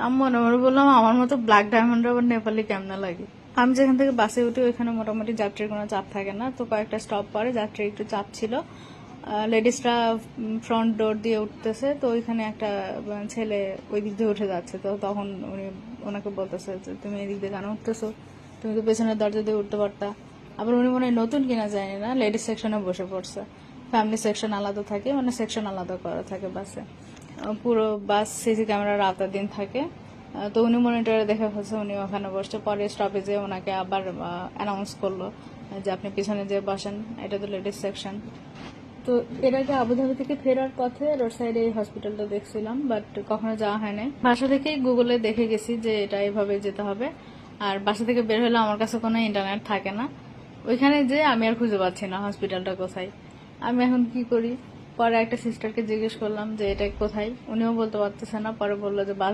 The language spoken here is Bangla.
আমি মনে মনে বললাম আমার মতো ব্ল্যাক ডায়মন্ড আবার নেপালি কেমনে লাগে। আমি যেখান থেকে বাসে উঠি ওইখানে মোটামুটি যাত্রীর কোনো চাপ থাকে না, তো কয়েকটা স্টপ পরে যাত্রীর একটু চাপ ছিল। লেডিসরা ফ্রন্ট ডোর দিয়ে উঠতেছে, তো ওইখানে একটা ছেলে ওই দিক দিয়ে উঠে যাচ্ছে, তো তখন উনি ওনাকে বলতেছে যে তুমি এদিক দিয়ে কেন উঠতেছো, তুমি তো পেছনের দরজা দিয়ে উঠতে পারতা। আবার উনি মনে হয় নতুন কিনা জানি না, লেডিস সেকশনে বসে পড়ছে। ফ্যামিলি সেকশন আলাদা থাকে, মানে সেকশন আলাদা করা থাকে বাসে। পুরো বাস সিসি ক্যামেরার আওতাধীন থাকে। তো উনি মনিটরে দেখে ফেলছে উনি ওখানে বসছে। পরে স্টপেজে ওনাকে আবার অ্যানাউন্স করলো যে আপনি পিছনে যে বসেন, এটা তো লেডিস সেকশন। তো এর আগে আবুধাবি থেকে ফেরার পথে রোড সাইডে এই হসপিটালটা দেখছিলাম, বাট কখনো যাওয়া হয় নাই। বাসা থেকেই গুগলে দেখে গেছি যে এটা এইভাবে যেতে হবে। আর বাসা থেকে বের হলে আমার কাছে কোনো ইন্টারনেট থাকে না, ওইখানে যে আমি আর খুঁজে পাচ্ছি না হসপিটালটা কোথায়। আমি এখন কি করি? পরে একটা সিস্টারকে জিজ্ঞেস করলাম যে এটা কোথায়, উনিও বলতে পারতেছে না। পরে বললো যে বাস